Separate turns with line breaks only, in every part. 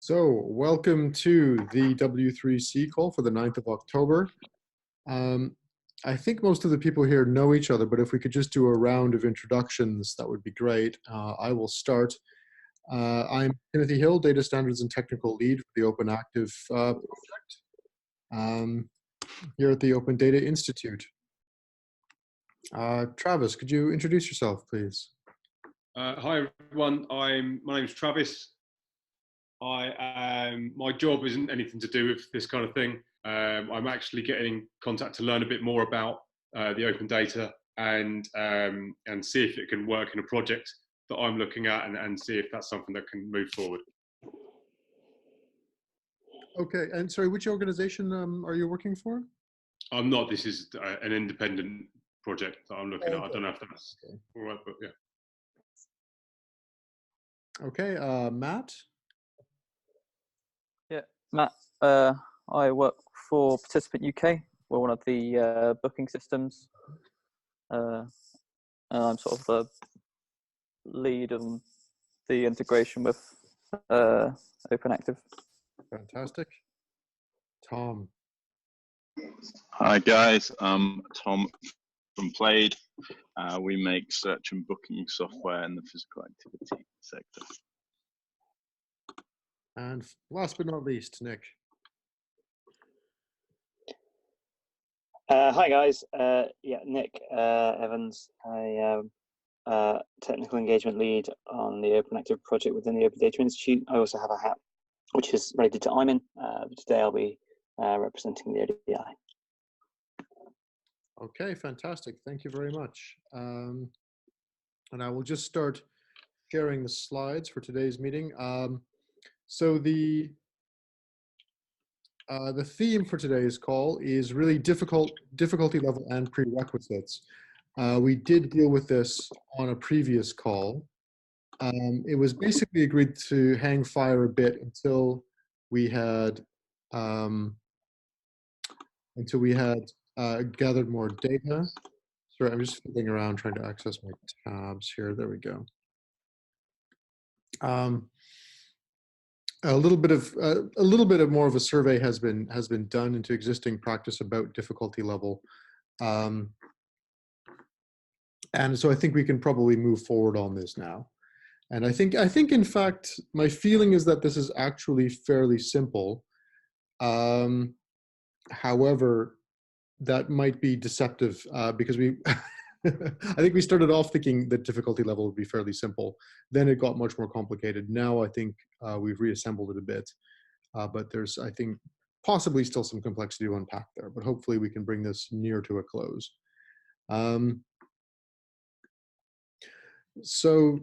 Welcome to the W3C call for the 9th of October. I think most of the people here know each other, but if we could just do a round of introductions, that would be great. I will start. I'm Timothy Hill, Data Standards and Technical Lead for the OpenActive project here at the Open Data Institute. Travis, could you introduce yourself, please?
Hi everyone, my name is Travis. My job isn't anything to do with this kind of thing. I'm actually getting in contact to learn a bit more about the open data and see if it can work in a project that I'm looking at and see if that's something that can move forward.
Okay, and sorry, which organization are you working for?
I'm not. This is an independent project that I'm looking at. I don't know if that's all right, but yeah.
Okay, Matt?
Yeah, Matt, I work for Participant UK. We're one of the booking systems. And I'm sort of the lead on the integration with OpenActive.
Fantastic. Tom?
Hi guys, I'm Tom from Played. We make search and booking software in the physical activity sector.
And last but not least, Nick.
Hi guys, yeah, Nick Evans. I am technical engagement lead on the OpenActive project within the Open Data Institute. I also have a hat which is related to IMIN. Today I'll be representing the ODI.
Okay, fantastic. Thank you very much. And I will just start sharing the slides for today's meeting. So the theme for today's call is really difficulty level and prerequisites. We did deal with this on a previous call. It was basically agreed to hang fire a bit until we had gathered more data. Sorry, I'm just fiddling around trying to access my tabs here. There we go. A little bit of more of a survey has been done into existing practice about difficulty level, and so I think we can probably move forward on this now. And I think in fact my feeling is that this is actually fairly simple. However, that might be deceptive because we I think we started off thinking that difficulty level would be fairly simple. Then it got much more complicated. Now I think we've reassembled it a bit, but there's, I think, possibly still some complexity to unpack there, but hopefully we can bring this near to a close. So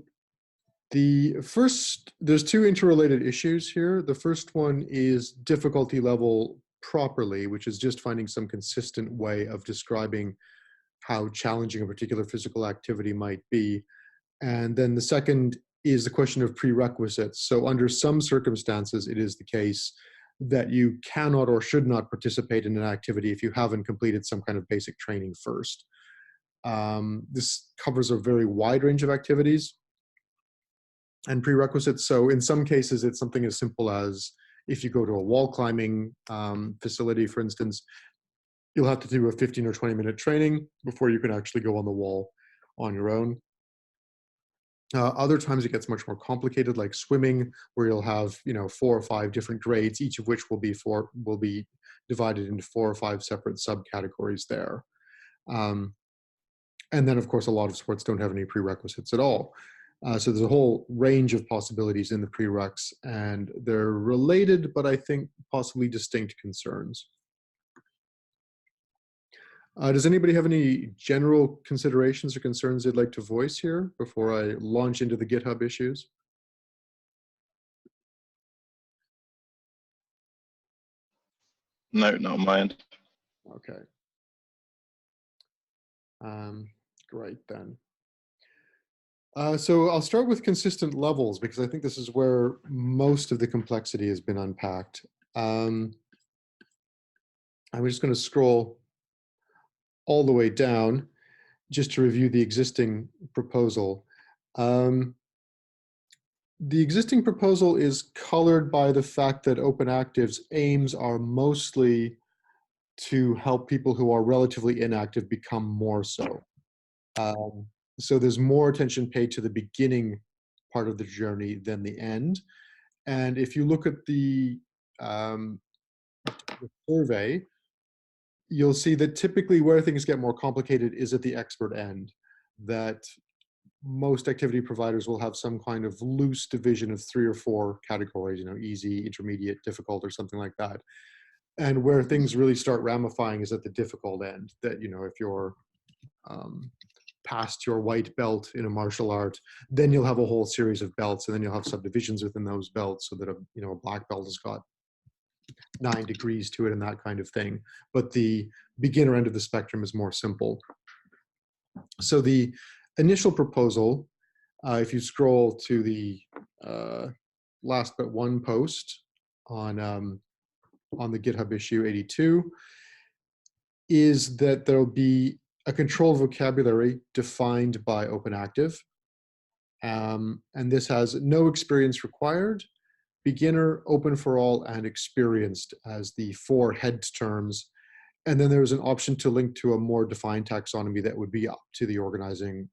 there's two interrelated issues here. The first one is difficulty level properly, which is just finding some consistent way of describing how challenging a particular physical activity might be. And then the second is the question of prerequisites. So under some circumstances, it is the case that you cannot or should not participate in an activity if you haven't completed some kind of basic training first. This covers a very wide range of activities and prerequisites. So in some cases, it's something as simple as if you go to a wall climbing facility, for instance, you'll have to do a 15 or 20-minute training before you can actually go on the wall on your own. Other times it gets much more complicated, like swimming, where you'll have 4 or 5 different grades, each of which will be divided into 4 or 5 separate subcategories there. And then, of course, a lot of sports don't have any prerequisites at all. So there's a whole range of possibilities in the prereqs, and they're related, but I think possibly distinct concerns. Does anybody have any general considerations or concerns they'd like to voice here before I launch into the GitHub issues?
No, not on my end.
Okay. Great then. So I'll start with consistent levels because I think this is where most of the complexity has been unpacked. I'm just going to scroll all the way down just to review the existing proposal. The existing proposal is colored by the fact that OpenActive's aims are mostly to help people who are relatively inactive become more so. So there's more attention paid to the beginning part of the journey than the end. And if you look at the survey, you'll see that typically where things get more complicated is at the expert end, that most activity providers will have some kind of loose division of 3 or 4 categories, you know, easy, intermediate, difficult, or something like that. And where things really start ramifying is at the difficult end, that, you know, if you're past your white belt in a martial art, then you'll have a whole series of belts, and then you'll have subdivisions within those belts, so that a black belt has got 9 degrees to it and that kind of thing. But the beginner end of the spectrum is more simple. So the initial proposal, if you scroll to the last but one post on the GitHub issue 82, is that there'll be a controlled vocabulary defined by OpenActive. And this has no experience required, beginner, open for all, and experienced as the 4 head terms. And then there's an option to link to a more defined taxonomy that would be up to the organizing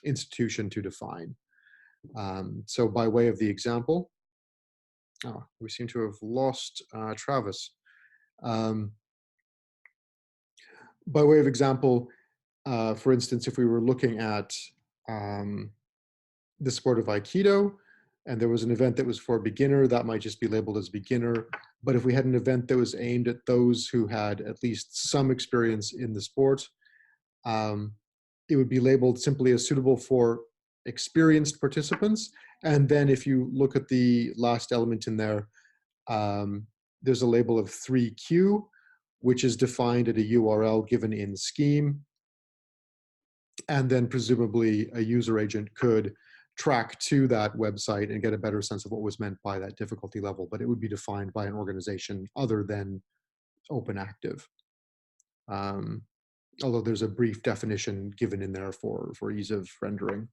institution to define. So by way of the example, we seem to have lost Travis. By way of example, for instance, if we were looking at the sport of Aikido, and there was an event that was for beginner, that might just be labeled as beginner. But if we had an event that was aimed at those who had at least some experience in the sport, it would be labeled simply as suitable for experienced participants. And then if you look at the last element in there, there's a label of 3Q, which is defined at a URL given in Scheme. And then presumably a user agent could track to that website and get a better sense of what was meant by that difficulty level, but it would be defined by an organization other than OpenActive. Although there's a brief definition given in there for ease of rendering.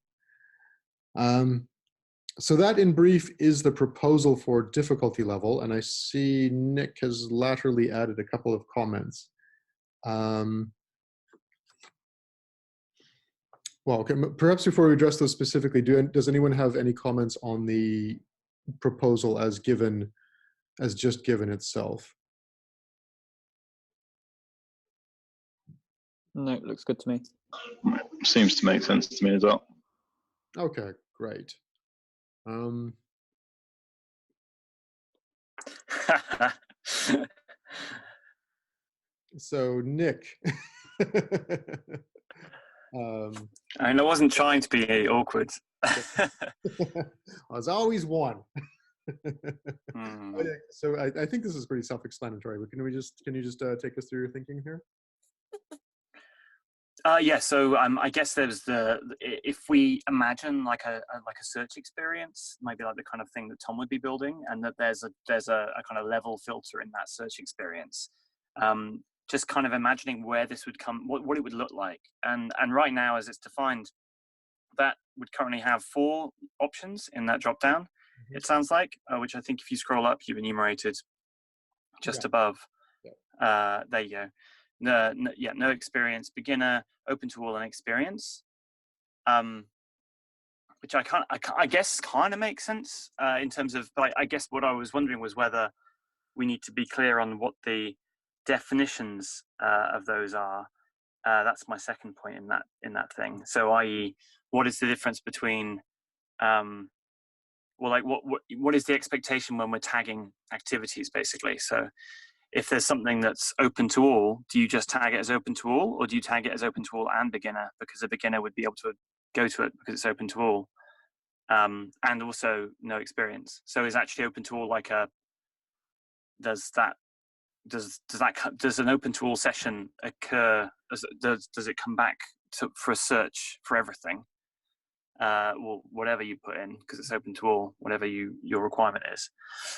So that in brief is the proposal for difficulty level, and I see Nick has laterally added a couple of comments. Well, okay, perhaps before we address those specifically, does anyone have any comments on the proposal as given, as just given itself?
No, it looks good to me.
Seems to make sense to me as well.
Okay, great. So Nick.
I wasn't trying to be awkward.
There's always one. So I think this is pretty self-explanatory, but can you just take us through your thinking here?
Yeah, so I guess there's if we imagine like a search experience, maybe like the kind of thing that Tom would be building, and that there's a kind of level filter in that search experience. Just kind of imagining where this would come, what it would look like, and right now as it's defined, that would currently have 4 options in that drop down. It sounds like, which I think if you scroll up, you've enumerated just above. There you go. No experience, beginner, open to all, and experience. Which I guess kind of makes sense in terms of. But I guess what I was wondering was whether we need to be clear on what the definitions of those are. That's my second point in that thing. So, i.e., what is the difference between well, like what is the expectation when we're tagging activities, basically? So if there's something that's open to all, do you just tag it as open to all, or do you tag it as open to all and beginner, because a beginner would be able to go to it because it's open to all, and also no experience? So is actually open to all like a, does an open to all session occur? Does it come back for a search for everything? Well, whatever you put in, because it's open to all, whatever your requirement is,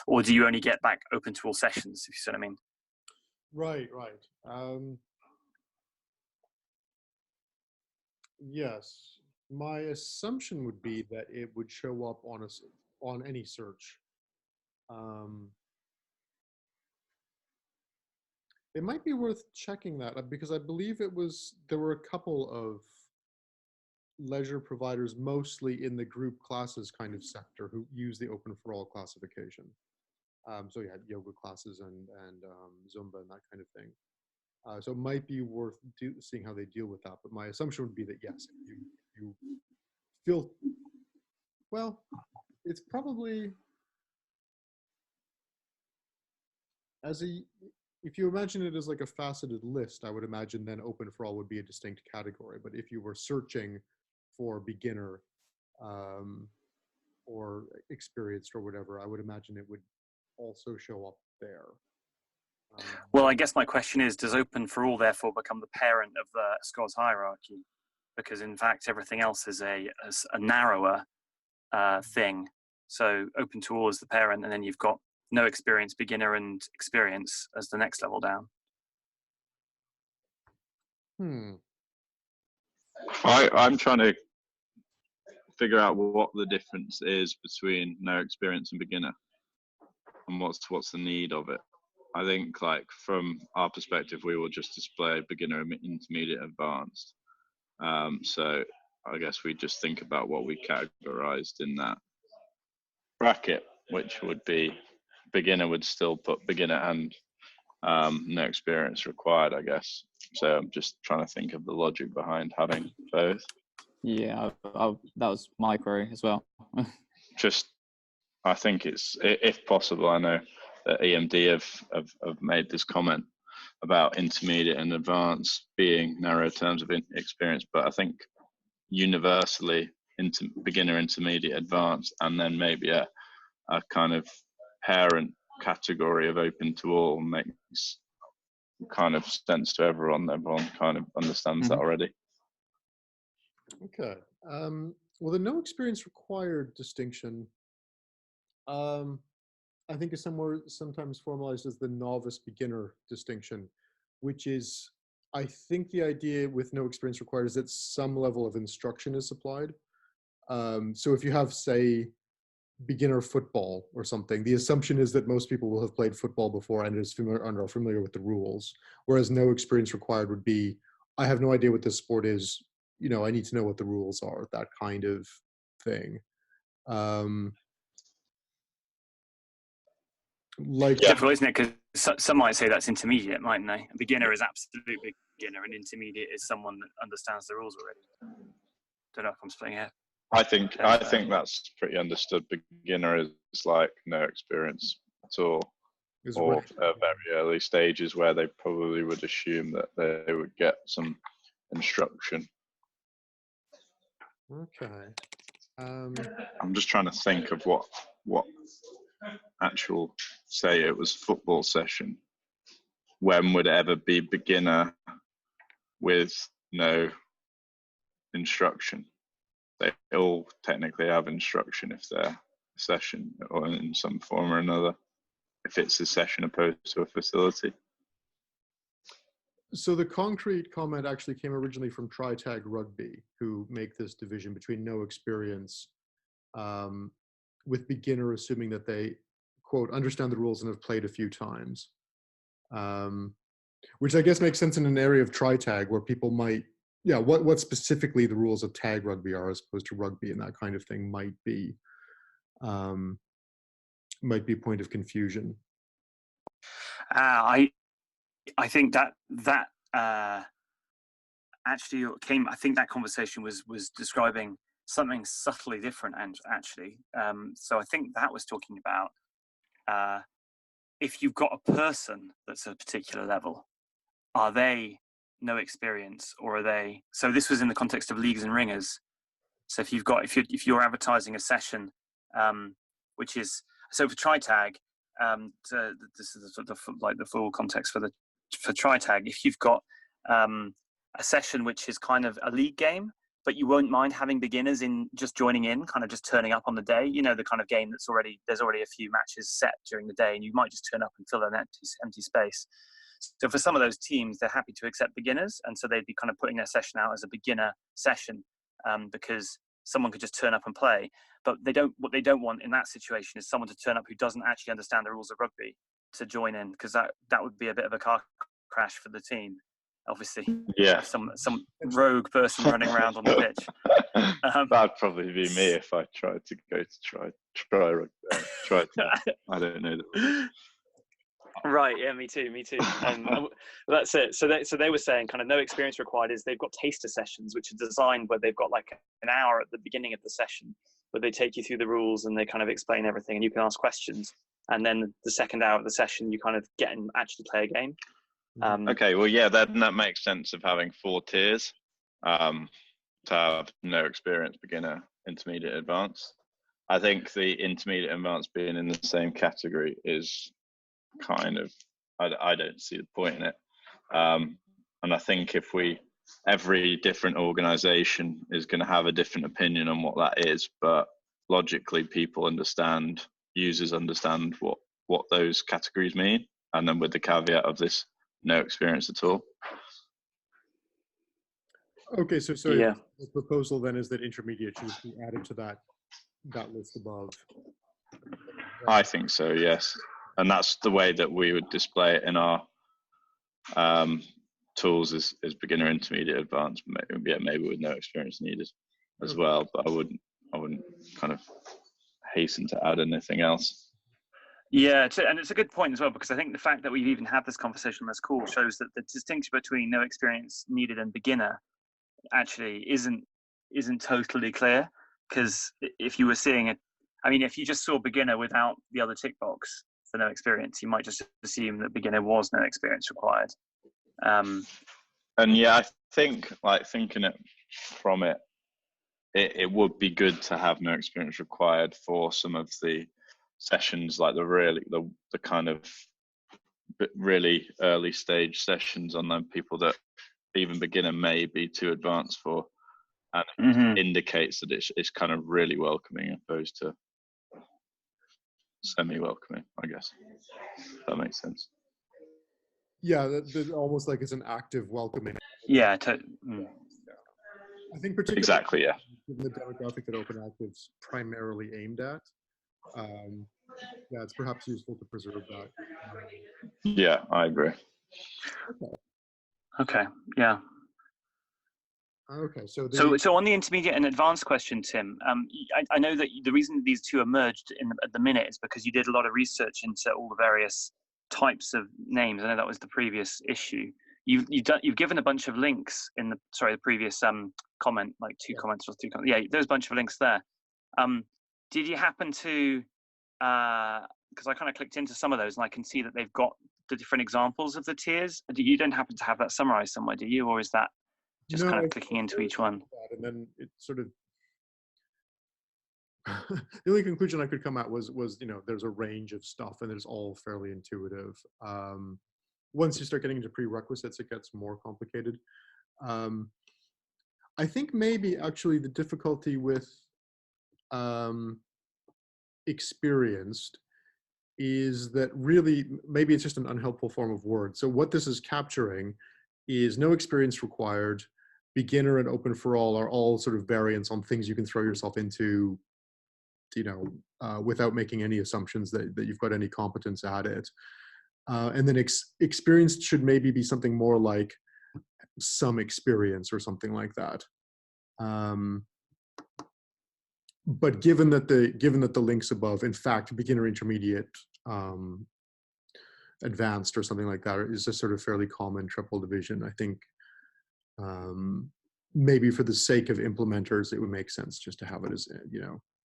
or do you only get back open to all sessions, if you see what I mean?
Right. Yes. My assumption would be that it would show up on any search. It might be worth checking that because I believe there were a couple of leisure providers, mostly in the group classes kind of sector, who use the open for all classification. So you had yoga classes and Zumba and that kind of thing. So it might be worth seeing how they deal with that. But my assumption would be that yes, if you feel well, it's probably if you imagine it as like a faceted list, I would imagine then open for all would be a distinct category. But if you were searching for beginner or experienced or whatever, I would imagine it would also show up there.
Well, I guess my question is, does open for all therefore become the parent of the scores hierarchy? Because in fact, everything else is a narrower thing. So open to all is the parent, and then you've got no experience, beginner, and experience as the next level down.
I'm trying to figure out what the difference is between no experience and beginner, and what's the need of it. I think, like, from our perspective, we will just display beginner, intermediate, advanced. So I guess we just think about what we categorized in that bracket, which would be beginner would still put beginner and no experience required, I guess. So I'm just trying to think of the logic behind having both.
Yeah, that was my query as well.
I think it's, if possible, I know that EMD have made this comment about intermediate and advanced being narrow terms of experience, but I think universally beginner, intermediate, advanced, and then maybe a kind of parent category of open to all makes kind of sense to everyone. Everyone kind of understands that already.
Okay. Well, the no experience required distinction, I think is sometimes formalized as the novice beginner distinction, which is, I think the idea with no experience required is that some level of instruction is supplied. So if you have, say, beginner football or something, the assumption is that most people will have played football before and are familiar with the rules, whereas no experience required would be, I have no idea what this sport is, I need to know what the rules are, that kind of thing.
Difficult, isn't it? Because some might say that's intermediate, mightn't they? A beginner is absolute beginner, and intermediate is someone that understands the rules already. Don't know if I'm splitting hair.
I think that's pretty understood. Beginner is like no experience at all, or very early stages where they probably would assume that they would get some instruction.
Okay.
I'm just trying to think of what actual, say it was football session, when would it ever be beginner with no instruction? They all technically have instruction if they're a session or in some form or another, if it's a session opposed to a facility.
So the concrete comment actually came originally from TriTag Rugby, who make this division between no experience with beginner, assuming that they, quote, understand the rules and have played a few times. Which I guess makes sense in an area of TriTag where people might, what specifically the rules of tag rugby are as opposed to rugby and that kind of thing might be a point of confusion.
I think that actually came. I think that conversation was describing something subtly different, and actually, so I think that was talking about if you've got a person that's a particular level, are they no experience, or are they? So this was in the context of leagues and ringers. So if you're advertising a session, which is so for TriTag. This is the full context for TriTag. If you've got a session which is kind of a league game, but you won't mind having beginners in just joining in, kind of just turning up on the day, the kind of game there's already a few matches set during the day, and you might just turn up and fill an empty space. So for some of those teams, they're happy to accept beginners, and so they'd be kind of putting their session out as a beginner session. because someone could just turn up and play. But what they don't want in that situation is someone to turn up who doesn't actually understand the rules of rugby to join in, because that would be a bit of a car crash for the team. Obviously,
Yeah.
some rogue person running around on the pitch.
That'd probably be me if I tried to go to try rugby. I don't know.
Right, yeah, me too. That's it. So they were saying kind of no experience required is they've got taster sessions, which are designed where they've got like an hour at the beginning of the session where they take you through the rules and they kind of explain everything and you can ask questions. And then the second hour of the session, you kind of get and actually play a game.
Okay, well, yeah, then that makes sense of having 4 tiers, to have no experience, beginner, intermediate, advanced. I think the intermediate advanced being in the same category is kind of, I don't see the point in it. And I think if every different organization is going to have a different opinion on what that is, but logically users understand what those categories mean, and then with the caveat of this no experience at all.
Okay, so
Yeah.
the proposal then is that intermediate should just be added to that list above.
I think so, yes. And that's the way that we would display it in our tools is beginner, intermediate, advanced. Maybe with no experience needed as well. But I wouldn't kind of hasten to add anything else.
Yeah, and it's a good point as well, because I think the fact that we've even had this conversation on this call shows that the distinction between no experience needed and beginner actually isn't totally clear. Because if you were seeing it, I mean, if you just saw beginner without the other tick box for no experience, you might just assume that beginner was no experience required.
And yeah, I think like thinking it from it would be good to have no experience required for some of the sessions, like the kind of really early stage sessions on them people that even beginner may be too advanced for, and it indicates that it's kind of really welcoming opposed to semi-welcoming, I guess. If that makes sense.
Yeah, almost like it's an active welcoming.
Yeah.
I think particularly
Exactly, yeah.
given the demographic that OpenActive's primarily aimed at, yeah, it's perhaps useful to preserve that.
Yeah, I agree.
Okay. Yeah.
Okay, so
so on the intermediate and advanced question, Tim, I know that the reason these two emerged at the minute is because you did a lot of research into all the various types of names. I know that was the previous issue. You've given a bunch of links in the previous comment, like two comments or 3 comments. Yeah, there's a bunch of links there. Did you happen to? Because I kind of clicked into some of those and I can see that they've got the different examples of the tiers. You don't happen to have that summarized somewhere, do you, or is that just kind of clicking into each one?
And then it sort of the only conclusion I could come at was there's a range of stuff and it's all fairly intuitive. Once you start getting into prerequisites, it gets more complicated. I think maybe actually the difficulty with experienced is that really maybe it's just an unhelpful form of word. So what this is capturing is no experience required. Beginner and open for all are all sort of variants on things you can throw yourself into, without making any assumptions that you've got any competence at it. And then experienced should maybe be something more like some experience or something like that. But given that the links above, in fact, beginner, intermediate, advanced, or something like that is a sort of fairly common triple division, I think maybe for the sake of implementers, it would make sense just to have it as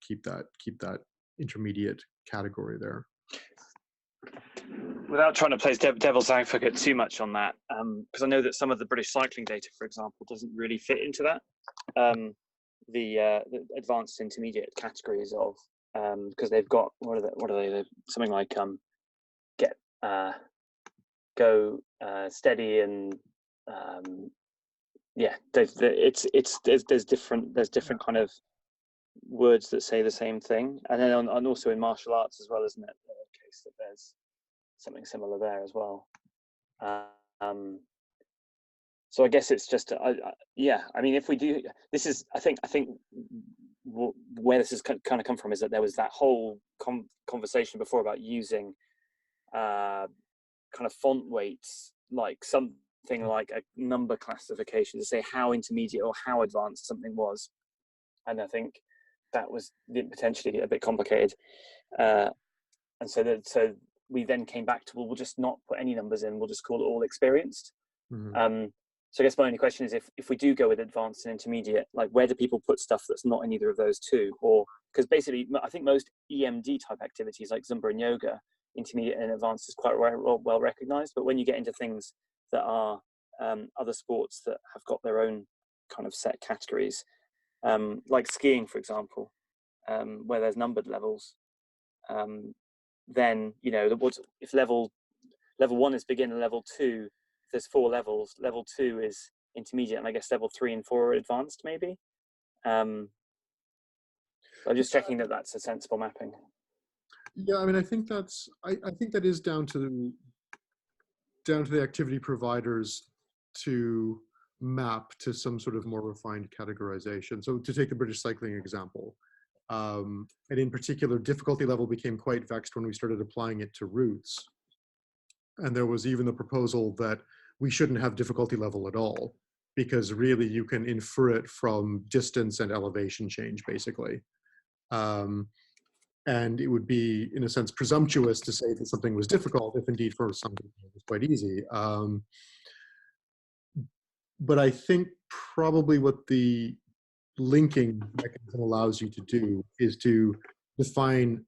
keep that intermediate category there.
Without trying to play devil's advocate too much on that, because I know that some of the British cycling data, for example, doesn't really fit into that. The advanced intermediate categories of because they've got what are they something like go steady and there's different kind of words that say the same thing, and then and also in martial arts as well, isn't it? The case that there's something similar there as well.
So I guess it's just, yeah. I mean, if we do, this is, I think where this has kind of come from is that there was that whole conversation before about using kind of font weights, like something like a number classification to say how intermediate or how advanced something was. And I think that was potentially a bit complicated. And so we then came back to, well, we'll just not put any numbers in, we'll just call it all experienced. Mm-hmm. So I guess my only question is, if we do go with advanced and intermediate, like where do people put stuff that's not in either of those two? Or, because basically I think most EMD type activities like Zumba and yoga, intermediate and advanced is quite well recognized. But when you get into things that are other sports that have got their own kind of set categories, like skiing, for example, where there's numbered levels, then, you know, if level 1 is beginner, level 2, if there's 4 levels, level 2 is intermediate, and I guess level 3 and 4 are advanced, maybe. I'm just checking that that's a sensible mapping.
Yeah, I mean, I think that's, I think that is down to the activity providers to map to some sort of more refined categorization. So to take the British cycling example, and in particular, difficulty level became quite vexed when we started applying it to routes. And there was even the proposal that we shouldn't have difficulty level at all, because really you can infer it from distance and elevation change, basically. And it would be, in a sense, presumptuous to say that something was difficult if indeed for some people it was quite easy. But I think probably what the linking mechanism allows you to do is to define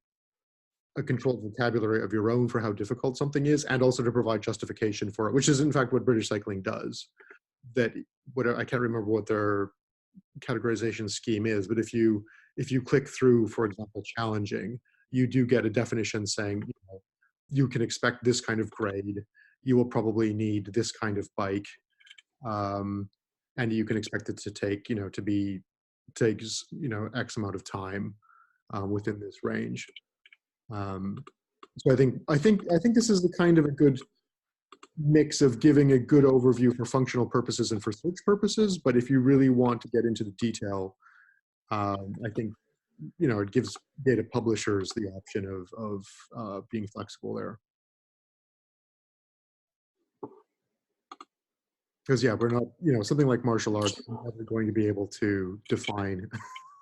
a controlled vocabulary of your own for how difficult something is, and also to provide justification for it, which is in fact what British Cycling does. That, I can't remember what their categorization scheme is, but if you click through, for example, challenging, you do get a definition saying, you know, you can expect this kind of grade, you will probably need this kind of bike, and you can expect it to take, you know, takes, you know, X amount of time within this range. So I think this is the kind of a good mix of giving a good overview for functional purposes and for search purposes. But if you really want to get into the detail, I think, you know, it gives data publishers the option of being flexible there. Because yeah, we're not, you know, something like martial arts, we're never going to be able to define,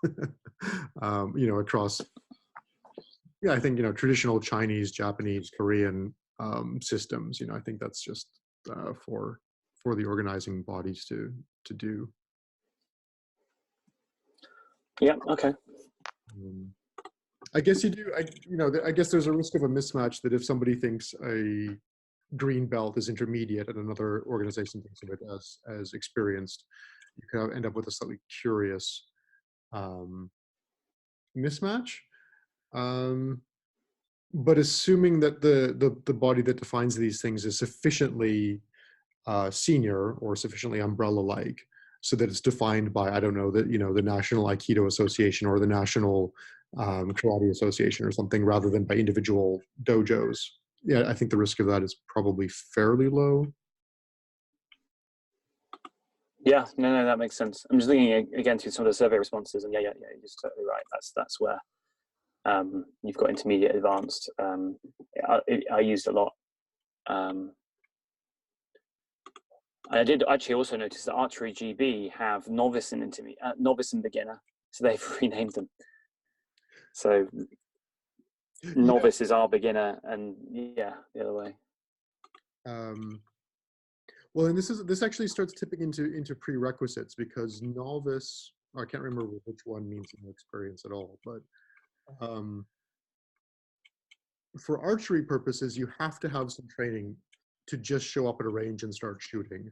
you know, across. Yeah, I think, you know, traditional Chinese, Japanese, Korean systems, you know, I think that's just for the organizing bodies to do.
Yeah. Okay.
I guess you do. You know, I guess there's a risk of a mismatch that if somebody thinks a green belt is intermediate and another organization thinks of it as experienced, you kind of end up with a slightly curious mismatch. But assuming that the body that defines these things is sufficiently senior or sufficiently umbrella-like, so that it's defined by, I don't know, that, you know, the National Aikido Association or the National Karate Association or something, rather than by individual dojos, yeah, I think the risk of that is probably fairly low.
Yeah, no, that makes sense. I'm just thinking again through some of the survey responses, and yeah, you're just totally right. That's where you've got intermediate, advanced. I used a lot. I did actually also notice that Archery GB have novice and intermediate, novice and beginner, so they've renamed them. So novice is our beginner, and yeah, the other way.
Well, and this actually starts tipping into prerequisites, because novice, I can't remember which one means no experience at all, but for archery purposes, you have to have some training to just show up at a range and start shooting.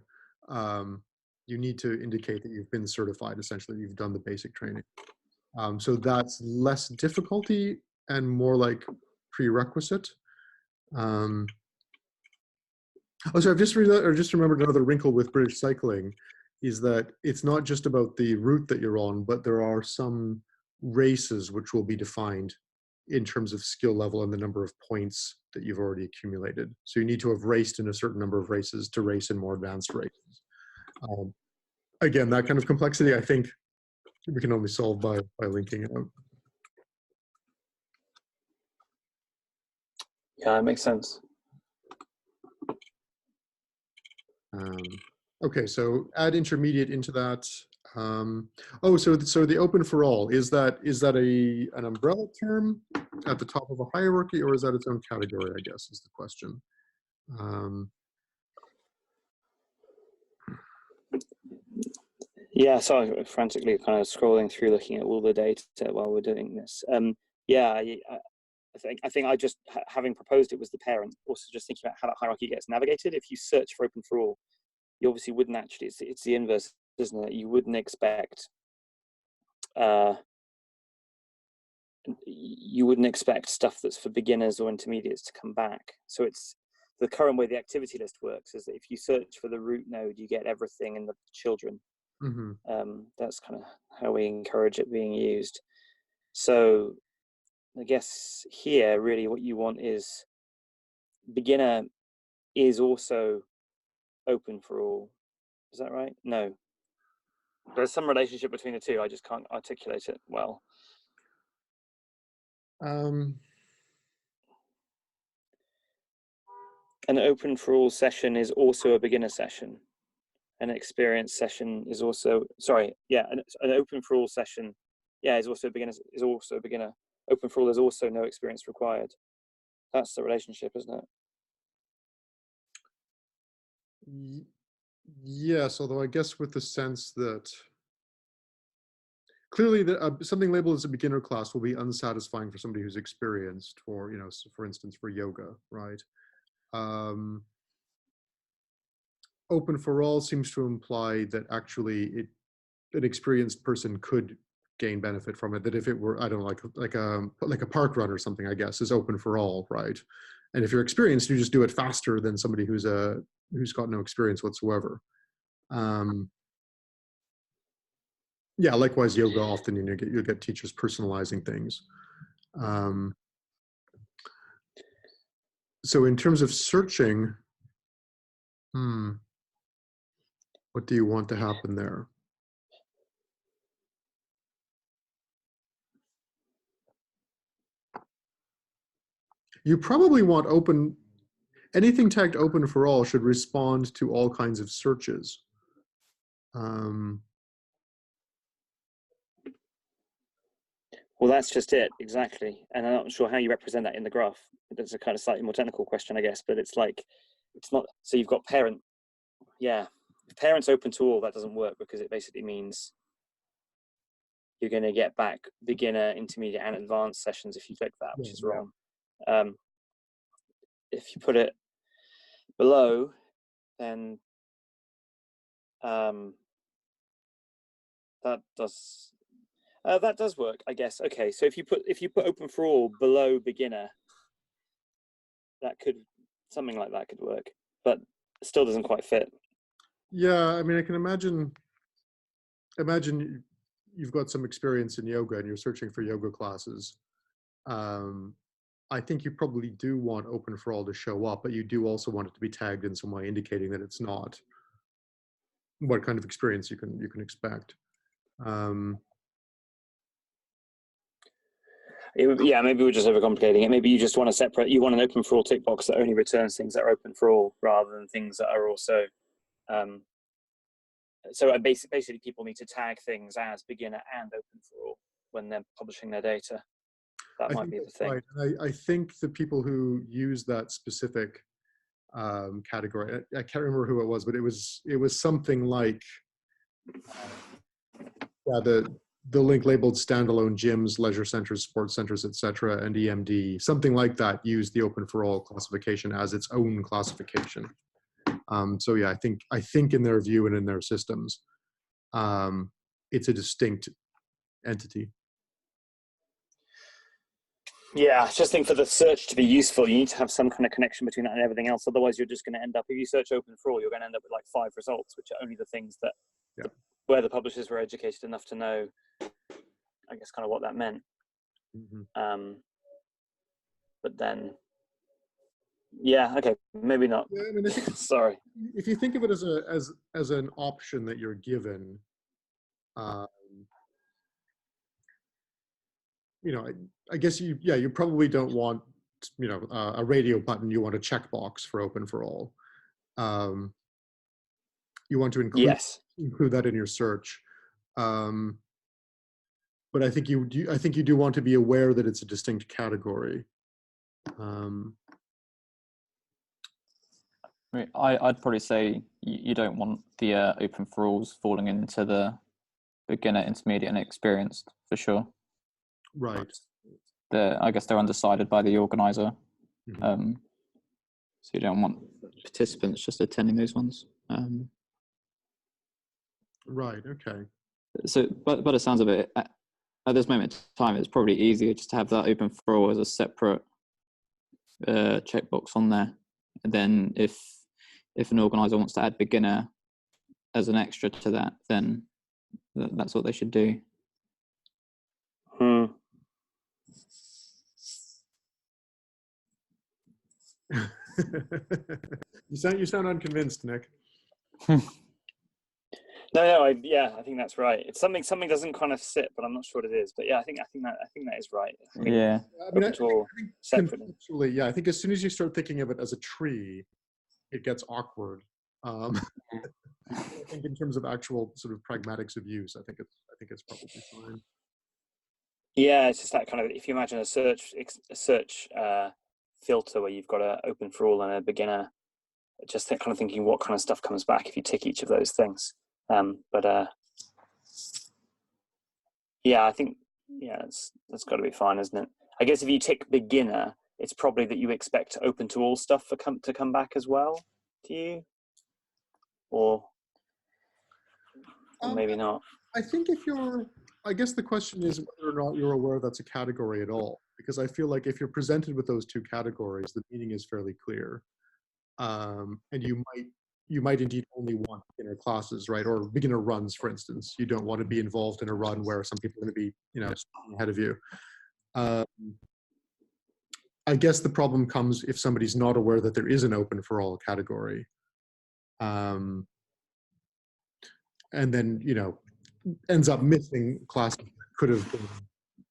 You need to indicate that you've been certified, essentially, you've done the basic training. So that's less difficulty and more like prerequisite. So I've just remembered another wrinkle with British cycling, is that it's not just about the route that you're on, but there are some races which will be defined in terms of skill level and the number of points that you've already accumulated. So you need to have raced in a certain number of races to race in more advanced races. Again, that kind of complexity, I think we can only solve by linking it out.
Yeah, it makes sense.
Okay, so add intermediate into that. Oh, so the open for all, is that an umbrella term at the top of a hierarchy, or is that its own category, I guess, is the question.
Yeah, so I'm frantically kind of scrolling through, looking at all the data while we're doing this. Yeah, I think I just, having proposed it was the parent, also just thinking about how that hierarchy gets navigated. If you search for open for all, you obviously wouldn't actually, it's the inverse, isn't it? You wouldn't expect, stuff that's for beginners or intermediates to come back. So it's the current way the activity list works is that if you search for the root node, you get everything in the children. That's kind of how we encourage it being used. So I guess here really what you want is beginner is also open for all. Is that right? No. There's some relationship between the two. I just can't articulate it well.
Um,
An open for all session is also a beginner session. An experience session is also, sorry, yeah, an open for all session, yeah, is also a beginner. Open for all is also no experience required. That's the relationship, isn't it?
Yes, although I guess with the sense that clearly something labeled as a beginner class will be unsatisfying for somebody who's experienced, for, you know, so for instance, for yoga, right? Open for all seems to imply that actually an experienced person could gain benefit from it. That if it were, I don't know, like a park run or something, I guess, is open for all, right? And if you're experienced, you just do it faster than somebody who's got no experience whatsoever. Yeah, likewise, yoga often you get teachers personalizing things. So in terms of searching, what do you want to happen there? You probably want anything tagged open for all should respond to all kinds of searches.
Well, that's just it, exactly. And I'm not sure how you represent that in the graph. That's a kind of slightly more technical question, I guess, but it's like, it's not, so you've got parent, yeah. If parent's open to all, that doesn't work because it basically means you're going to get back beginner, intermediate, and advanced sessions if you click that, which is wrong. If you put it below, then that does work, I guess. Okay, so if you put open for all below beginner, that could, something like that could work, but it still doesn't quite fit.
Yeah, I mean, I can imagine you've got some experience in yoga and you're searching for yoga classes. I think you probably do want open for all to show up, but you do also want it to be tagged in some way, indicating that it's not what kind of experience you can expect.
Yeah, maybe we're just overcomplicating it. Maybe you just want you want an open for all tick box that only returns things that are open for all, rather than things that are also. So basically, people need to tag things as beginner and open for all when they're publishing their data. That might be the thing.
Right. I think the people who use that specific category, I can't remember who it was, but it was something like the link labeled standalone gyms, leisure centers, sports centers, etc., and EMD, something like that, use the open for all classification as its own classification. So yeah, I think in their view and in their systems, it's a distinct entity.
Yeah, I just think for the search to be useful, you need to have some kind of connection between that and everything else. Otherwise, you're just going to end up, if you search open for all, you're going to end up with like 5 results, which are only the things that, where the publishers were educated enough to know, I guess, kind of what that meant. But then, Yeah. Okay. Maybe not.
Yeah, I mean, I think
Sorry.
if you think of it as an option that you're given, um, I guess you probably don't want, a radio button. You want a checkbox for open for all. Um, you want to
Yes.
include that in your search. But I think you do want to be aware that it's a distinct category.
I'd probably say you don't want the open for alls falling into the beginner, intermediate, and experienced for sure.
Right.
I guess they're undecided by the organizer.
Mhm.
So you don't want participants just attending those ones.
Right. Okay.
So, by the sounds of it, at this moment in time, it's probably easier just to have that open for all as a separate checkbox on there. And then if an organizer wants to add beginner as an extra to that, then that's what they should do.
You sound unconvinced, Nick.
No, I think that's right. It's something doesn't kind of sit, but I'm not sure what it is. But yeah, I think that is right. I mean,
Yeah.
I mean,
separately.
conceptually, yeah. I think as soon as you start thinking of it as a tree, it gets awkward. I think in terms of actual sort of pragmatics of use, I think it's probably fine.
Yeah, it's just that kind of, if you imagine a search filter where you've got a open for all and a beginner, just kind of thinking what kind of stuff comes back if you tick each of those things. Yeah, I think that's got to be fine, isn't it? I guess if you tick beginner, it's probably that you expect open to all stuff to come back as well. Do you? Or maybe not.
I think I guess the question is whether or not you're aware that's a category at all, because I feel like if you're presented with those two categories, the meaning is fairly clear, and you might indeed only want beginner classes, right, or beginner runs, for instance. You don't want to be involved in a run where some people are going to be, ahead of you. I guess the problem comes if somebody's not aware that there is an open for all category, and then ends up missing classes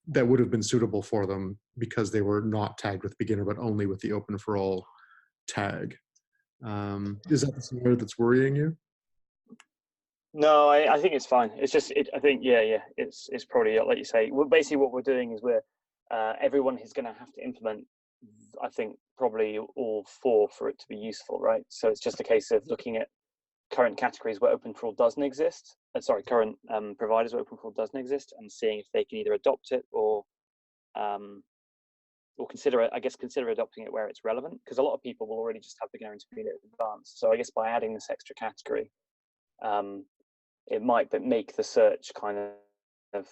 that would have been suitable for them because they were not tagged with beginner but only with the open for all tag. Is that the scenario that's worrying you?
No, I think it's fine. It's just I think it's probably like you say. Basically what we're doing is everyone is going to have to implement, I think, probably all four for it to be useful, right? So it's just a case of looking at current categories where open for all doesn't exist. Current providers where open for all doesn't exist, and seeing if they can either adopt it or consider adopting it where it's relevant. Because a lot of people will already just have beginner, intermediate, advanced. So I guess by adding this extra category, it might make the search kind of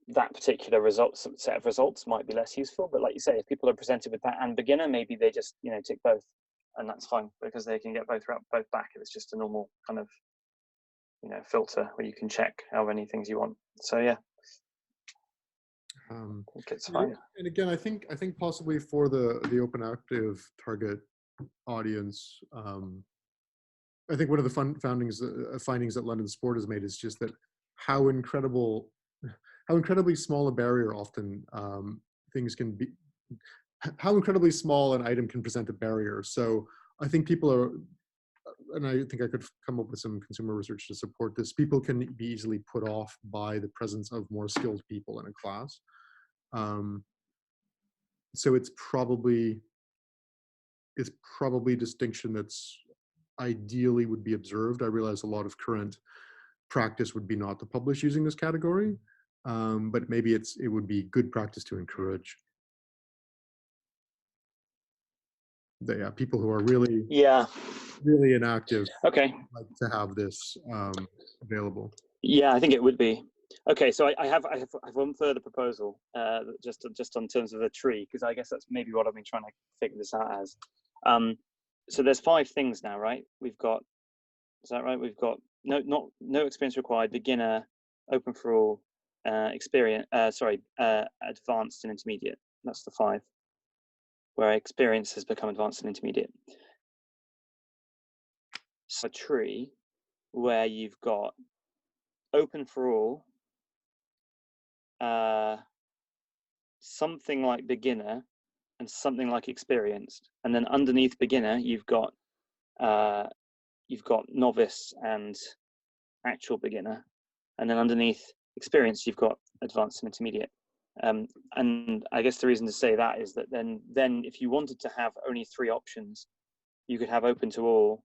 that particular set of results might be less useful. But like you say, if people are presented with that and beginner, maybe they just tick both, and that's fine because they can get both back if it's just a normal kind of filter where you can check how many things you want. So yeah, I think it's fine.
And again, I think possibly for the OpenActive target audience, I think one of the findings that London Sport has made is just that how incredibly small a barrier often things can be, how incredibly small an item can present a barrier. So I think people are, and I think I could come up with some consumer research to support this, people can be easily put off by the presence of more skilled people in a class. So it's probably distinction that's ideally would be observed. I realize a lot of current practice would be not to publish using this category, but maybe it would be good practice to encourage. People who are really inactive,
okay,
like to have this available.
Yeah, I think it would be. Okay, so I have one further proposal, just on terms of the tree, because I guess that's maybe what I've been trying to figure this out as. So there's 5 things now, right? We've got, is that right? We've got no experience required, beginner, open for all, advanced and intermediate. That's the 5. where experience has become advanced and intermediate. So a tree where you've got open for all, something like beginner, and something like experienced, and then underneath beginner you've got novice and actual beginner, and then underneath experienced you've got advanced and intermediate. And I guess the reason to say that is that then if you wanted to have only 3 options, you could have open to all,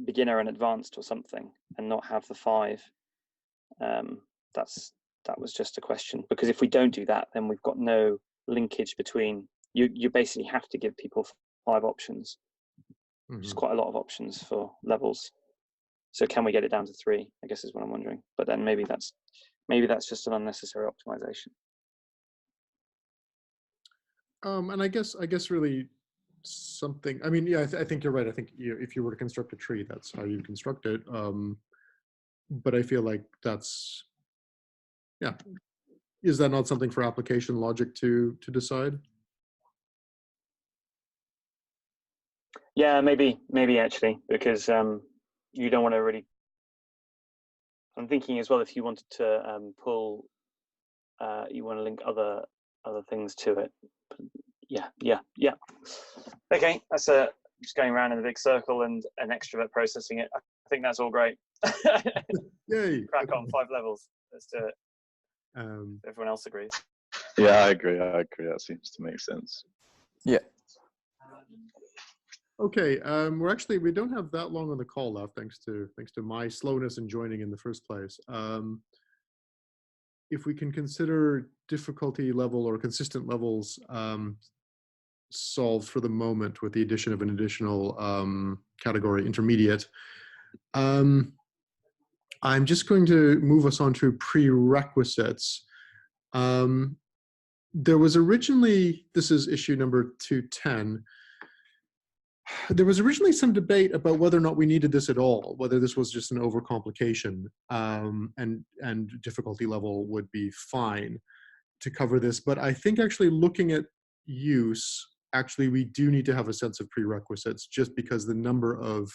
beginner and advanced or something, and not have the 5. That was just a question, because if we don't do that, then we've got no linkage between you basically have to give people 5 options, which is quite a lot of options for levels. So can we get it down to 3, I guess is what I'm wondering. But then maybe that's just an unnecessary optimization.
And I guess really something, I mean, yeah, I think you're right. I think if you were to construct a tree, that's how you construct it. But I feel like that's, yeah. Is that not something for application logic to decide?
Yeah, maybe actually, because you don't want to really. I'm thinking as well, if you wanted to pull, you want to link other things to it. Yeah. Okay, that's just going around in a big circle and an extrovert processing it. I think that's all great.
Yay!
Crack on, 5 levels. Let's do it. Everyone else agrees.
Yeah, I agree. That seems to make sense.
Yeah.
Okay, we don't have that long on the call left, thanks to my slowness in joining in the first place. If we can consider difficulty level or consistent levels solved for the moment with the addition of an additional category, intermediate, I'm just going to move us on to prerequisites. There was originally, this is issue number 210, there was originally some debate about whether or not we needed this at all, whether this was just an overcomplication, and difficulty level would be fine to cover this. But I think actually looking at use, actually we do need to have a sense of prerequisites, just because the number of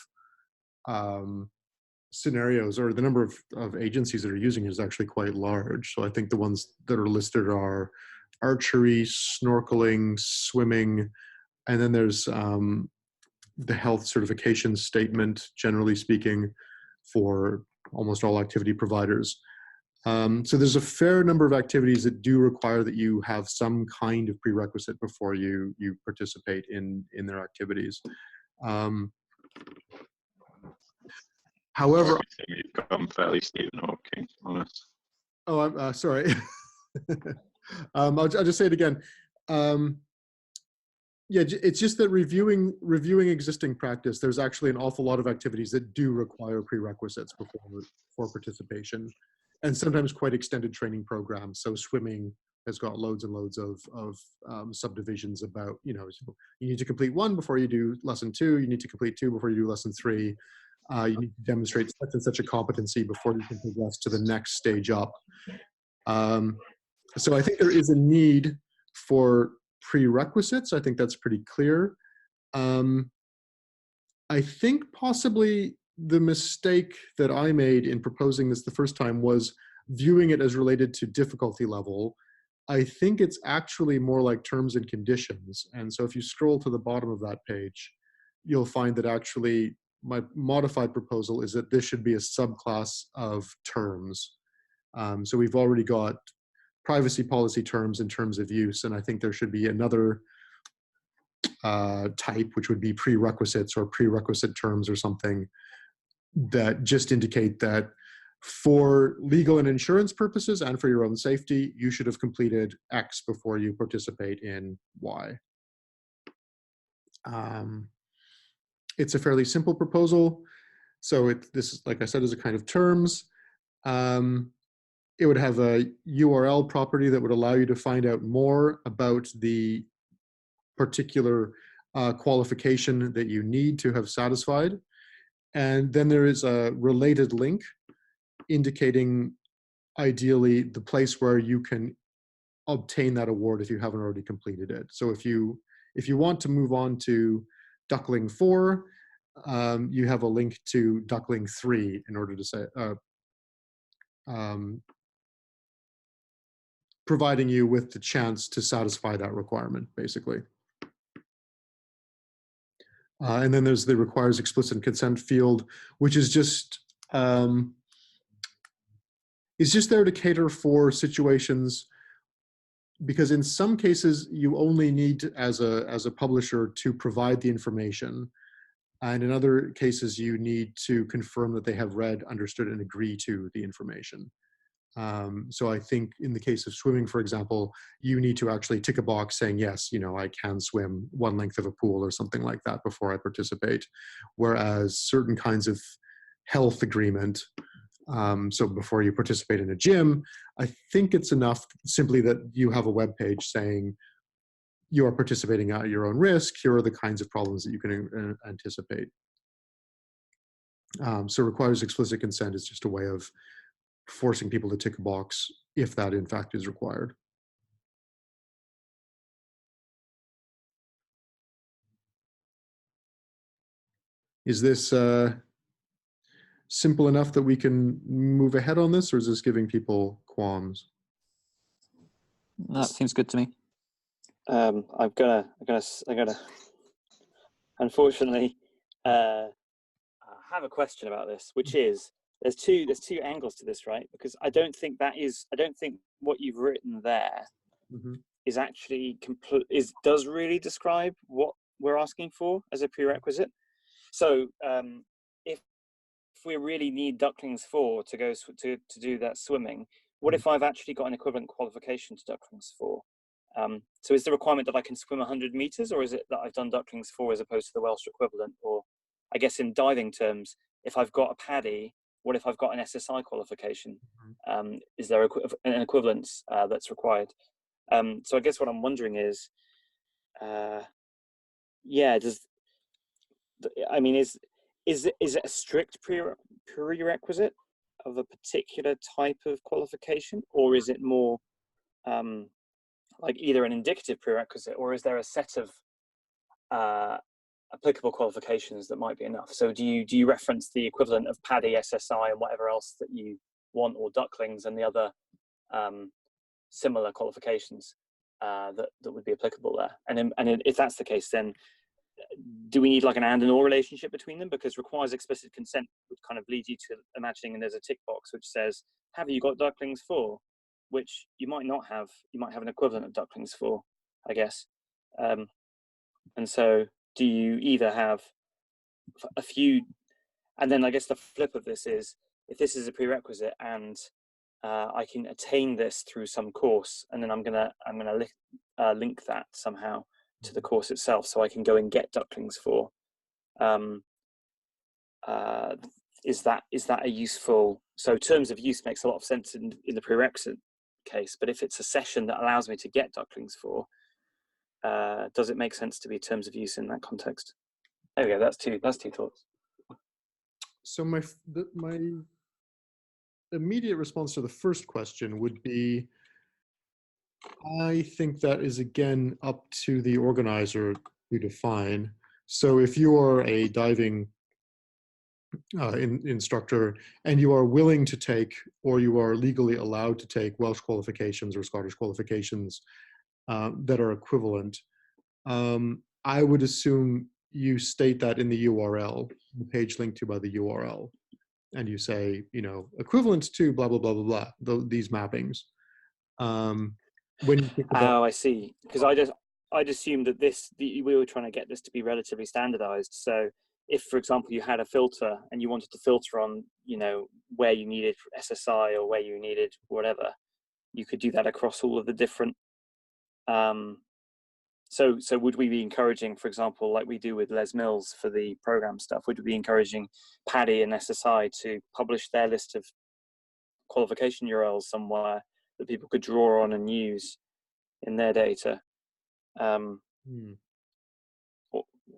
scenarios or the number of agencies that are using it is actually quite large. So I think the ones that are listed are archery, snorkeling, swimming, and then there's the health certification statement, generally speaking, for almost all activity providers. So there's a fair number of activities that do require that you have some kind of prerequisite before you participate in their activities. However,
You've become fairly Stephen Hawking on us.
Oh, I'm sorry. I'll just say it again. Yeah, it's just that reviewing existing practice, there's actually an awful lot of activities that do require prerequisites for participation, and sometimes quite extended training programs. So swimming has got loads and loads of subdivisions about, so you need to complete 1 before you do lesson 2, you need to complete 2 before you do lesson 3. You need to demonstrate such and such a competency before you can progress to the next stage up. So I think there is a need for prerequisites. I think that's pretty clear. I think possibly the mistake that I made in proposing this the first time was viewing it as related to difficulty level. I think it's actually more like terms and conditions. And so if you scroll to the bottom of that page, you'll find that actually my modified proposal is that this should be a subclass of terms. So we've already got privacy policy terms and terms of use, and I think there should be another type, which would be prerequisites or prerequisite terms or something, that just indicate that for legal and insurance purposes and for your own safety, you should have completed X before you participate in Y. It's a fairly simple proposal. So this is, like I said, is a kind of terms. It would have a URL property that would allow you to find out more about the particular qualification that you need to have satisfied. And then there is a related link indicating ideally the place where you can obtain that award if you haven't already completed it. So if you want to move on to Duckling 4, you have a link to Duckling 3 in order to say, providing you with the chance to satisfy that requirement, basically. And then there's the requires explicit consent field, which is just there to cater for situations, because in some cases you only need, as a publisher, to provide the information, and in other cases you need to confirm that they have read, understood, and agree to the information. So I think in the case of swimming, for example, you need to actually tick a box saying, yes, I can swim one length of a pool or something like that before I participate. Whereas certain kinds of health agreement, so before you participate in a gym, I think it's enough simply that you have a web page saying you are participating at your own risk. Here are the kinds of problems that you can anticipate. So requires explicit consent is just a way of forcing people to tick a box if that in fact is required. Is this simple enough that we can move ahead on this, or is this giving people qualms?
That seems good to me.
I'm gonna unfortunately have a question about this, which is there's two angles to this, right? Because I don't think what you've written there is actually does really describe what we're asking for as a prerequisite. So if we really need Ducklings 4 to go to do that swimming, what if I've actually got an equivalent qualification to Ducklings 4? So is the requirement that I can swim 100 meters, or is it that I've done Ducklings 4 as opposed to the Welsh equivalent? Or I guess in diving terms, if I've got a PADI, what if I've got an SSI qualification? Is there an equivalence that's required? So I guess what I'm wondering is, is it a strict prerequisite of a particular type of qualification, or is it more like either an indicative prerequisite, or is there a set of applicable qualifications that might be enough? So do you reference the equivalent of PADI, SSI, and whatever else that you want, or Ducklings and the other similar qualifications that would be applicable there? And if that's the case, then do we need like an and or relationship between them? Because requires explicit consent would kind of lead you to imagining there's a tick box which says, have you got Ducklings 4? Which you might not have. You might have an equivalent of Ducklings 4, I guess. And so do you either have a few, and then I guess the flip of this is, if this is a prerequisite and I can attain this through some course, and then I'm gonna link that somehow to the course itself, so I can go and get Ducklings 4. Is that a useful? So terms of use makes a lot of sense in the prerequisite case, but if it's a session that allows me to get Ducklings 4, does it make sense to be terms of use in that context? There we go. That's two thoughts.
So my immediate response to the first question would be, I think that is again up to the organizer to define. So if you are a diving instructor and you are willing to take, or you are legally allowed to take, Welsh qualifications or Scottish qualifications that are equivalent, I would assume you state that in the URL, the page linked to by the URL, and you say, equivalent to blah, blah, blah, blah, blah, these mappings. When you think about,
I see. Because I'd assumed that we were trying to get this to be relatively standardized. So if, for example, you had a filter and you wanted to filter on, where you needed SSI or where you needed whatever, you could do that across all of the different. So would we be encouraging, for example, like we do with Les Mills for the program stuff, would we be encouraging PADI and SSI to publish their list of qualification URLs somewhere that people could draw on and use in their data, or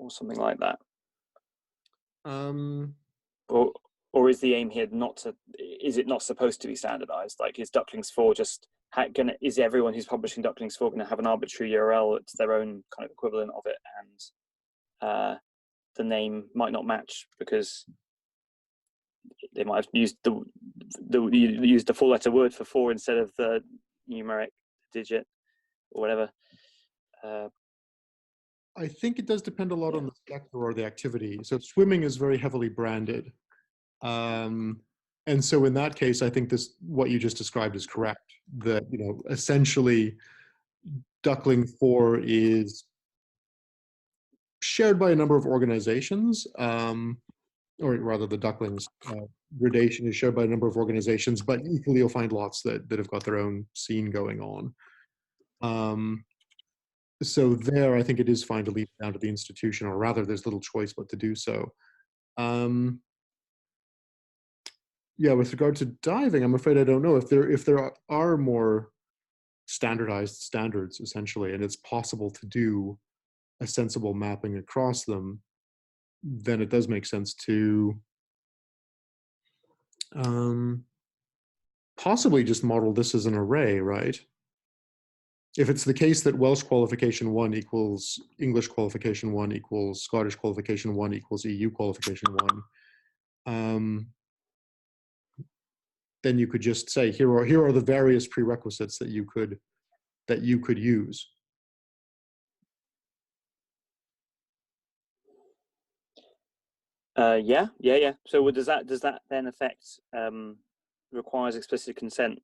something like that? Or is the aim here is it not supposed to be standardized? Like, is Ducklings 4 just is everyone who's publishing ducklinks 4 going to have an arbitrary URL that's their own kind of equivalent of it, and the name might not match because they might have used the full letter word for 4 instead of the numeric digit or whatever.
I think it does depend a lot on the sector or the activity. So swimming is very heavily branded. And so in that case, I think what you just described is correct. That, essentially Duckling 4 is shared by a number of organizations, or rather the Ducklings gradation is shared by a number of organizations, but equally you'll find lots that have got their own scene going on. So there, I think it is fine to leave it down to the institution, or rather there's little choice but to do so. Yeah, with regard to diving, I'm afraid I don't know if there are more standardized standards, essentially, and it's possible to do a sensible mapping across them, then it does make sense to possibly just model this as an array, right? If it's the case that Welsh qualification 1 equals English qualification 1 equals Scottish qualification 1 equals EU qualification 1, then you could just say, here are the various prerequisites that you could use.
Yeah. So does that then affect requires explicit consent?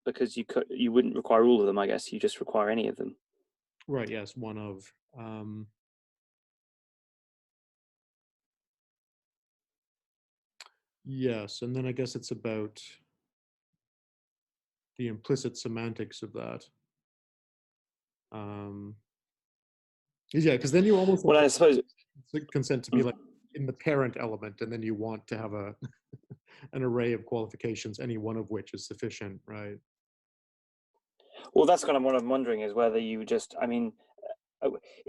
Because you wouldn't require all of them, I guess. You just require any of them.
Right. Yes. One of. Yes, and then I guess it's about the implicit semantics of that. Yeah, because then you almost
I suppose
consent to be like in the parent element, and then you want to have an array of qualifications, any one of which is sufficient, right?
Well, that's kind of what I'm wondering, is whether you just,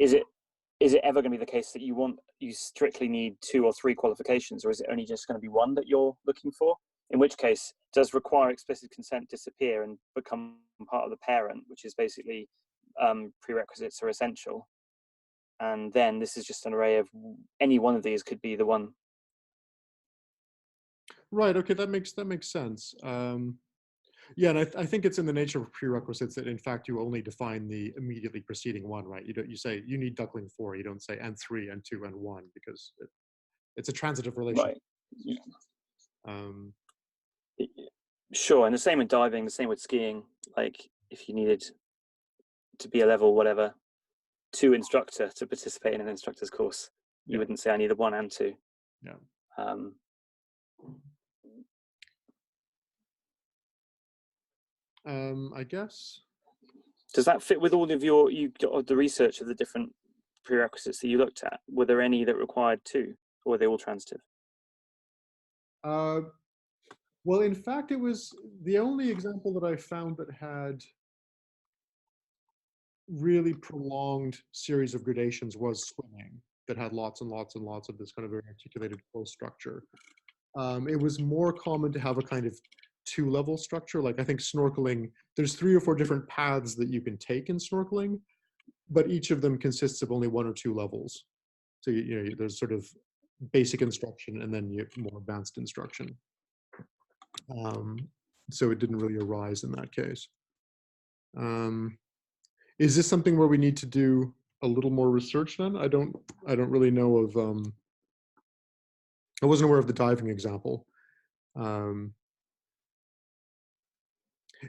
is it ever going to be the case that you strictly need 2 or 3 qualifications, or is it only just going to be one that you're looking for? In which case, does require explicit consent disappear and become part of the parent, which is basically prerequisites are essential? And then this is just an array of any one of these could be the one.
Right. Okay, that makes sense. Yeah, and I think it's in the nature of prerequisites that in fact you only define the immediately preceding one, right? You say you need Duckling 4. You don't say and 3 and 2 and 1, because it's a transitive relation.
Right.
Yeah.
Sure, and the same with diving, the same with skiing. Like if you needed to be a level whatever 2 instructor to participate in an instructor's course, you wouldn't say I need a 1 and 2.
Yeah. I guess.
Does that fit with all of the research of the different prerequisites that you looked at? Were there any that required 2, or were they all transitive?
Well, in fact, it was the only example that I found that had really prolonged series of gradations was swimming, that had lots and lots and lots of this kind of very articulated flow structure. It was more common to have a kind of 2-level structure. Like I think snorkeling, there's 3 or 4 different paths that you can take in snorkeling, but each of them consists of only 1 or 2 levels. So there's sort of basic instruction and then you have more advanced instruction. So it didn't really arise in that case. Is this something where we need to do a little more research then? I don't really know of. I wasn't aware of the diving example.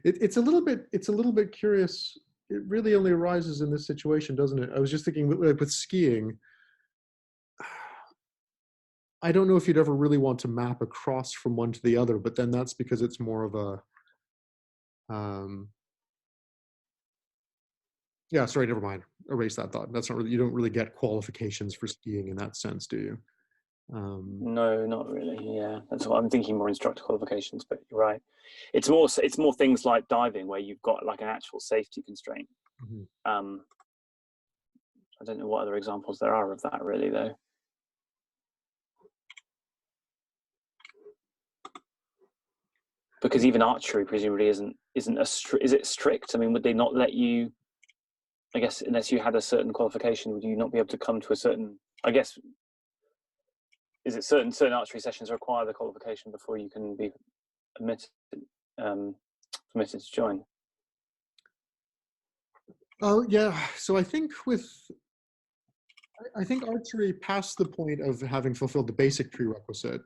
It's a little bit curious. It really only arises in this situation, doesn't it? I was just thinking, like with skiing, I don't know if you'd ever really want to map across from one to the other, but then that's because it's more of a, yeah, sorry, never mind. Erase that thought. That's not really, you don't really get qualifications for skiing in that sense, do you?
No, not really. Yeah, that's what I'm thinking, more instructor qualifications, but you're right. It's more things like diving where you've got like an actual safety constraint. I don't know what other examples there are of that really though. because even archery presumably isn't is it strict? I mean, would they not let you? I guess unless you had a certain qualification, would you not be able to come to a certain? I guess is it certain archery sessions require the qualification before you can be permitted to join?
Oh yeah. So I think archery past the point of having fulfilled the basic prerequisite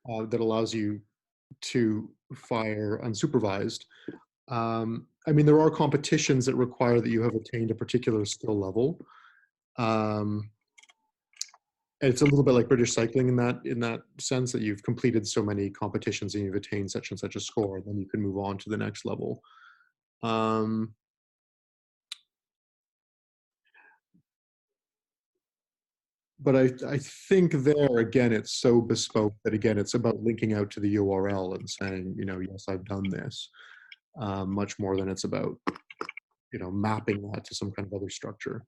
that allows you to fire unsupervised. I mean, there are competitions that require that you have attained a particular skill level. It's a little bit like British cycling in that sense, that you've completed so many competitions and you've attained such and such a score, and then you can move on to the next level. But I think there, again, it's so bespoke that, again, it's about linking out to the URL and saying, yes, I've done this, much more than it's about, mapping that to some kind of other structure.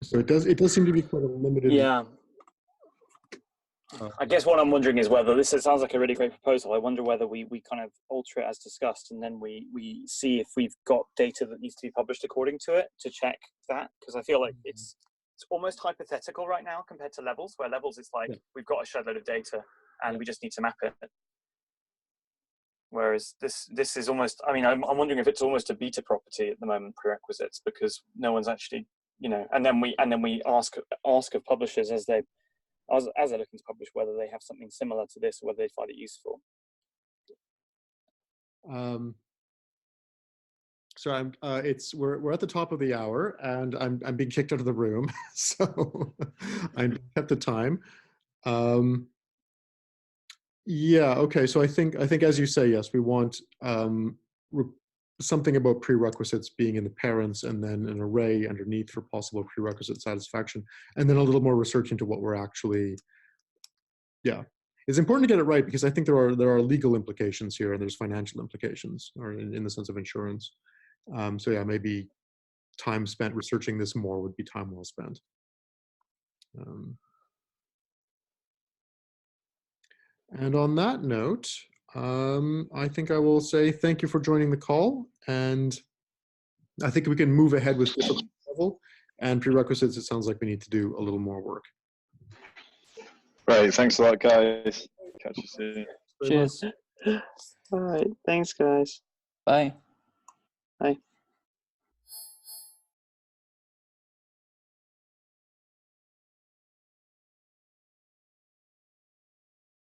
So it does seem to be quite a limited.
Yeah. I guess what I'm wondering is whether it sounds like a really great proposal. I wonder whether we kind of alter it as discussed, and then we see if we've got data that needs to be published according to it to check that, because I feel like it's almost hypothetical right now compared to levels, where levels it's like we've got a shed load of data and we just need to map it. Whereas this is almost, I mean, I'm wondering if it's almost a beta property at the moment, prerequisites, because no one's actually, and then we ask of publishers as they're looking to publish whether they have something similar to this or whether they find it useful.
So we're at the top of the hour, and I'm being kicked out of the room, so I kept the time. Yeah. Okay. So I think as you say, yes, we want something about prerequisites being in the parents, and then an array underneath for possible prerequisite satisfaction, and then a little more research into what we're actually. Yeah, it's important to get it right, because I think there are legal implications here, and there's financial implications, or in the sense of insurance. So yeah, maybe time spent researching this more would be time well spent. And on that note, I think I will say thank you for joining the call, and I think we can move ahead with difficulty level and prerequisites. It sounds like we need to do a little more work.
Right, thanks a lot, guys. Catch you soon.
Cheers.
All right, thanks, guys.
Bye.
Bye.